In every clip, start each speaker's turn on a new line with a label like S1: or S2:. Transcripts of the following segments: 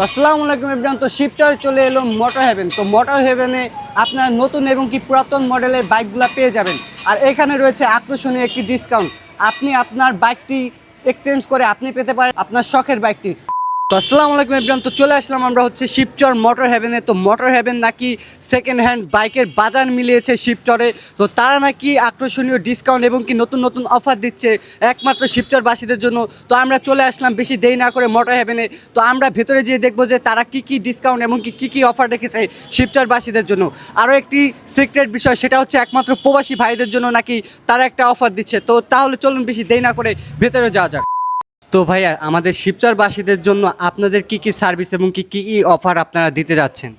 S1: তো আসসালামু আলাইকুম এভরিওয়ান। তো শিপচরে চলে এলো মোটর হেভেন। তো মোটর হেভেনে আপনারা নতুন এবং কি পুরাতন মডেলের বাইকগুলো পেয়ে যাবেন। আর এখানে রয়েছে আকর্ষণীয় একটি ডিসকাউন্ট। আপনি আপনার বাইকটি এক্সচেঞ্জ করে আপনি পেতে পারেন আপনার শখের বাইকটি। তো আসসালামু আলাইকুম এভরিওয়ান। তো চলে আসলাম আমরা হচ্ছে শিবচর মোটর হেভেনে। তো মোটর হেভেন নাকি সেকেন্ড হ্যান্ড বাইকের বাজার মিলিয়েছে শিবচরে। তো তারা নাকি আকর্ষণীয় ডিসকাউন্ট এবং কি নতুন নতুন অফার দিচ্ছে একমাত্র শিবচরবাসীদের জন্য। তো আমরা চলে আসলাম বেশি দেরি না করে মোটর হেভেনে। তো আমরা ভেতরে যেয়ে দেখবো যে তারা কি কি ডিসকাউন্ট এবং কি কি অফার রেখেছে শিবচরবাসীদের জন্য। আরও একটি সিক্রেট বিষয়, সেটা হচ্ছে একমাত্র প্রবাসী ভাইদের জন্য নাকি তারা একটা অফার দিচ্ছে। তো তাহলে চলুন বেশি দেরি না করে ভেতরে যাওয়া যাক। তো ভাইয়া, আমাদের শিবচরবাসীদের জন্য আপনাদের কি কি সার্ভিস এবং কি কি অফার আপনারা দিতে যাচ্ছেন?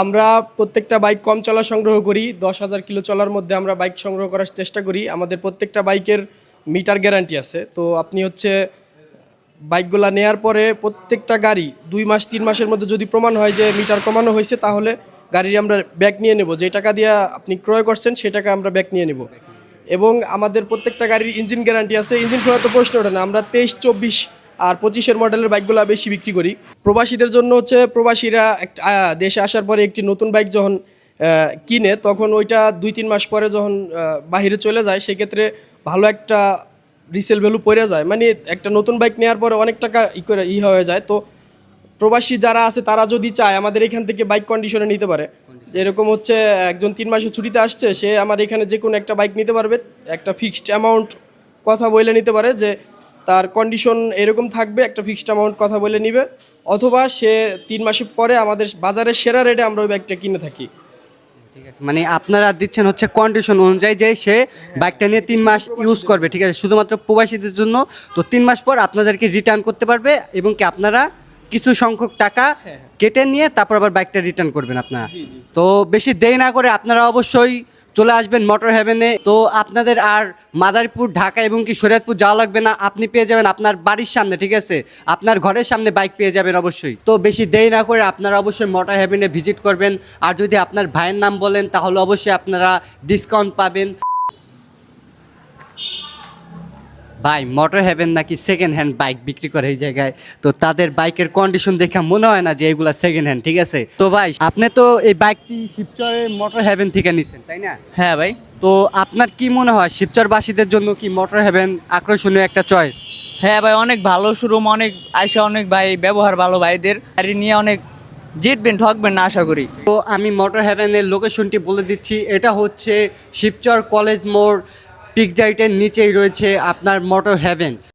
S2: আমরা প্রত্যেকটা বাইক কম চলা সংগ্রহ করি। 10,000 কিলো চলার মধ্যে আমরা বাইক সংগ্রহ করার চেষ্টা করি। আমাদের প্রত্যেকটা বাইকের মিটার গ্যারান্টি আছে। তো আপনি হচ্ছে বাইকগুলা নেয়ার পরে প্রত্যেকটা গাড়ি 2 মাস 3 মাসের মধ্যে যদি প্রমাণ হয় যে মিটার কমানো হয়েছে, তাহলে গাড়ির আমরা ব্যাক নিয়ে নেব। যে টাকা দিয়ে আপনি ক্রয় করছেন সেই টাকা আমরা ব্যাক নিয়ে নেব। এবং আমাদের প্রত্যেকটা গাড়ির ইঞ্জিন গ্যারান্টি আছে। ইঞ্জিন খোলা তো প্রশ্ন ওঠে না। আমরা 23, 24 আর 25-এর মডেলের বাইকগুলো বেশি বিক্রি করি। প্রবাসীদের জন্য হচ্ছে প্রবাসীরা একটা দেশে আসার পরে একটি নতুন বাইক যখন কিনে, তখন ওইটা 2-3 মাস পরে যখন বাহিরে চলে যায়, সেক্ষেত্রে ভালো একটা রিসেল ভ্যালু পড়ে যায়। মানে একটা নতুন বাইক নেওয়ার পরে অনেক টাকা হয়ে যায়। তো প্রবাসী যারা আছে তারা যদি চায় আমাদের এখান থেকে বাইক কন্ডিশনে নিতে পারে। যেরকম হচ্ছে একজন 3 মাসের ছুটিতে আসছে, সে আমার এখানে যে কোনো একটা বাইক নিতে পারবে। একটা ফিক্সড অ্যামাউন্ট কথা বলে নিতে পারে যে তার কন্ডিশন এরকম থাকবে, একটা ফিক্সড অ্যামাউন্ট কথা বলে নিবে। অথবা সে 3 মাস পরে আমাদের বাজারের সেরা রেটে আমরা ওই বাইকটা কিনে থাকি।
S1: ঠিক আছে, মানে আপনারা দিচ্ছেন হচ্ছে কন্ডিশন অনুযায়ী যে সে বাইকটা নিয়ে 3 মাস ইউজ করবে, ঠিক আছে, শুধুমাত্র প্রবাসীদের জন্য। তো 3 মাস পর আপনাদেরকে রিটার্ন করতে পারবে এবং কি আপনারা কিছু সংখ্যক টাকা কেটে নিয়ে তারপর আবার বাইকটা রিটার্ন করবেন আপনারা। তো বেশি দেরি না করে আপনারা অবশ্যই চলে আসবেন মোটর হেভেনে। তো আপনাদের আর মাদারীপুর, ঢাকা এবং কি শরীয়তপুর যাওয়া লাগবে না। আপনি পেয়ে যাবেন আপনার বাড়ির সামনে, ঠিক আছে, আপনার ঘরের সামনে বাইক পেয়ে যাবেন অবশ্যই। তো বেশি দেরি না করে আপনারা অবশ্যই মোটর হেভেনে ভিজিট করবেন। আর যদি আপনার ভাইয়ের নাম বলেন তাহলে অবশ্যই আপনারা ডিসকাউন্ট পাবেন। ভাই, মোটর হেভেন নাকি সেকেন্ড হ্যান্ড বাইক বিক্রি করে এই জায়গায়। তো তাদের বাইকের কন্ডিশন দেখে মনে হয় না যে এগুলা সেকেন্ড হ্যান্ড, ঠিক আছে। তো ভাই, আপনি তো এই বাইকটি শিবচরের মোটর হেভেন থেকে নিছেন, তাই না?
S3: হ্যাঁ ভাই।
S1: তো আপনার কি মনে হয় শিবচরবাসীদের জন্য কি মোটর হেভেন আকর্ষণীয় একটা চয়েস?
S3: হ্যাঁ ভাই, অনেক ভালো শোরুম, অনেক আয়সা, অনেক ভাই ব্যবহার ভালো, ভাইদের গাড়ি নিয়ে অনেক জিতবেন, ঠকবেন না আশা করি।
S1: তো আমি মোটর হেভেনের লোকেশনটি বলে দিচ্ছি। এটা হচ্ছে শিবচর কলেজ মোড়, পিকজাইটের নিচেই রয়েছে আপনার মোটর হেভেন।